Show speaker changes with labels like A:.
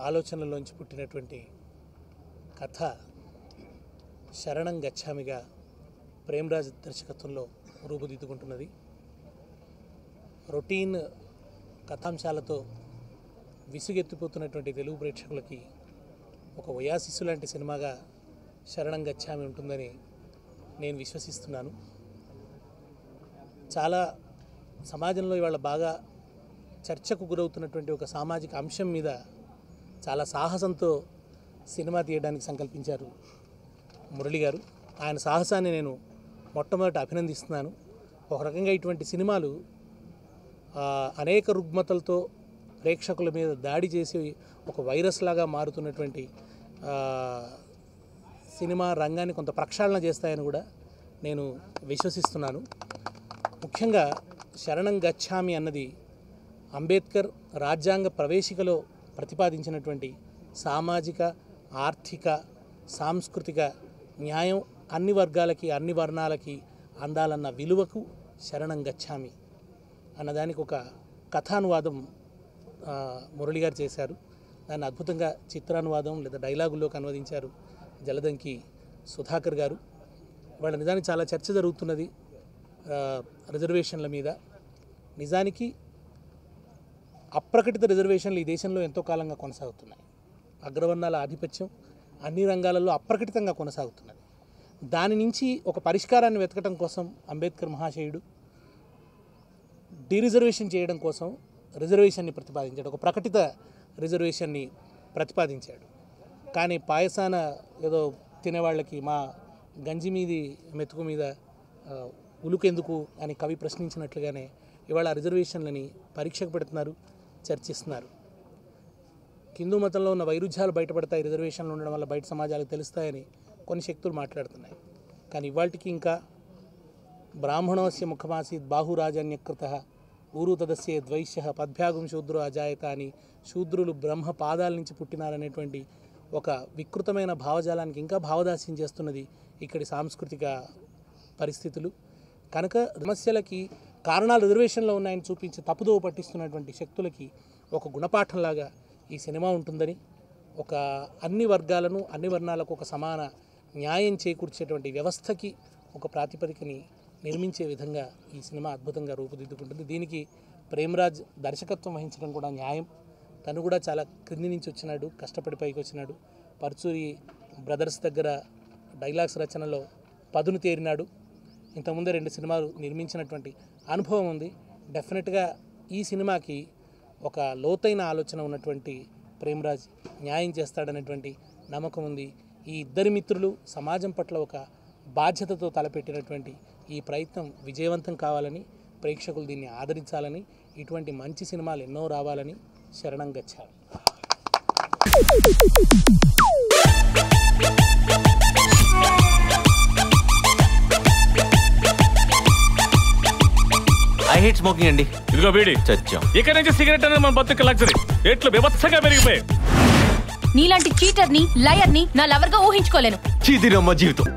A: ఆలోచనలోంచి పుట్టినటువంటి కథ శరణం గచ్చామిగా ప్రేమ్రాజ్ దర్శకత్వంలో రూపుదిద్దుకుంటున్నది. రొటీన్ కథాంశాలతో విసుగెత్తిపోతున్నటువంటి తెలుగు ప్రేక్షకులకి ఒక ఒయాసిస్సు లాంటి సినిమాగా శరణం గచ్చామి ఉంటుందని నేను విశ్వసిస్తున్నాను. చాలా సమాజంలో ఇవాళ బాగా చర్చకు గురవుతున్నటువంటి ఒక సామాజిక అంశం మీద చాలా సాహసంతో సినిమా తీయడానికి సంకల్పించారు మురళి గారు. ఆయన సాహసాన్ని నేను మొట్టమొదట అభినందిస్తున్నాను. ఒక రకంగా ఇటువంటి సినిమాలు అనేక రుగ్మతలతో ప్రేక్షకుల మీద దాడి చేసి ఒక వైరస్ లాగా మారుతున్నటువంటి సినిమా రంగాన్ని కొంత ప్రక్షాళన చేస్తాయని కూడా నేను విశ్వసిస్తున్నాను. ముఖ్యంగా శరణం గచ్చామి అన్నది అంబేద్కర్ రాజ్యాంగ ప్రవేశికలో ప్రతిపాదించినటువంటి సామాజిక, ఆర్థిక, సాంస్కృతిక న్యాయం అన్ని వర్గాలకి, అన్ని వర్ణాలకి అందాలన్న విలువకు శరణం గచ్చామి అన్నదానికి ఒక కథానువాదం మురళి గారు చేశారు. దాన్ని అద్భుతంగా చిత్రానువాదం లేదా డైలాగుల్లోకి అనువదించారు జలదంకి సుధాకర్ గారు. వాళ్ళ నిజానికి చాలా చర్చ జరుగుతున్నది రిజర్వేషన్ల మీద. నిజానికి అప్రకటిత రిజర్వేషన్లు ఈ దేశంలో ఎంతో కాలంగా కొనసాగుతున్నాయి. అగ్రవర్ణాల ఆధిపత్యం అన్ని రంగాలలో అప్రకటితంగా కొనసాగుతున్నది. దాని నుంచి ఒక పరిష్కారాన్ని వెతకడం కోసం అంబేద్కర్ మహాశయుడు డీరిజర్వేషన్ చేయడం కోసం రిజర్వేషన్ని ప్రతిపాదించాడు. ఒక ప్రకటిత రిజర్వేషన్ని ప్రతిపాదించాడు. కానీ పాయసాన ఏదో తినేవాళ్ళకి మా గంజి మీది మెతుకు మీద ఉలుకెందుకు అని కవి ప్రశ్నించినట్లుగానే ఇవాళ రిజర్వేషన్లని పరీక్షకు పెడుతున్నారు, చర్చిస్తున్నారు. హిందూ మతంలో ఉన్న వైరుధ్యాలు బయటపడతాయి, రిజర్వేషన్లు ఉండడం వల్ల బయట సమాజాలకు తెలుస్తాయని కొన్ని శక్తులు మాట్లాడుతున్నాయి. కానీ ఇవాళకి ఇంకా బ్రాహ్మణోస్య ముఖమాసీత్ బాహురాజన్యకృత ఊరు తదస్య ద్వైశ్య పద్భ్యాగం శూద్రో అజాయత అని శూద్రులు బ్రహ్మ పాదాల నుంచి పుట్టినారనేటువంటి ఒక వికృతమైన భావజాలానికి ఇంకా భావదాస్యం చేస్తున్నది ఇక్కడి సాంస్కృతిక పరిస్థితులు. కనుక సమస్యలకి కారణాలు రిజర్వేషన్లో ఉన్నాయని చూపించి తప్పుదోవ పట్టిస్తున్నటువంటి శక్తులకి ఒక గుణపాఠంలాగా ఈ సినిమా ఉంటుందని, ఒక అన్ని వర్గాలను, అన్ని వర్ణాలకు ఒక సమాన న్యాయం చేకూర్చేటువంటి వ్యవస్థకి ఒక ప్రాతిపదికని నిర్మించే విధంగా ఈ సినిమా అద్భుతంగా రూపుదిద్దుకుంటుంది. దీనికి ప్రేమ్రాజ్ దర్శకత్వం వహించడం కూడా న్యాయం. తను కూడా చాలా క్రింది నుంచి వచ్చినాడు, కష్టపడి పైకి వచ్చినాడు. పర్చూరి బ్రదర్స్ దగ్గర డైలాగ్స్ రచనలో పదును తేరినాడు. ఇంతకుముందే 2 సినిమాలు నిర్మించినటువంటి అనుభవం ఉంది. డెఫినెట్గా ఈ సినిమాకి ఒక లోతైన ఆలోచన ఉన్నటువంటి ప్రేమ్రాజ్ న్యాయం చేస్తాడనేటువంటి నమ్మకం ఉంది. ఈ ఇద్దరి మిత్రులు సమాజం పట్ల ఒక బాధ్యతతో తలపెట్టినటువంటి ఈ ప్రయత్నం విజయవంతం కావాలని, ప్రేక్షకులు దీన్ని ఆదరించాలని, ఇటువంటి మంచి సినిమాలు ఎన్నో రావాలని శరణం గచ్చామి.
B: ఐ హేట్ స్మోకింగ్ అండి.
C: ఇదిగో వీడి
B: చచ్చాం.
C: ఇక్కడ నుంచి సిగరెట్ అనేది మన బతుకు లగ్జరీ. రేట్లు బీభత్సంగా పెరిగిపోయాయి.
D: నీలాంటి చీటర్ని, లయర్ని నా లవర్గా ఊహించుకోలేను.
B: చీదిరమ్మ జీవితం.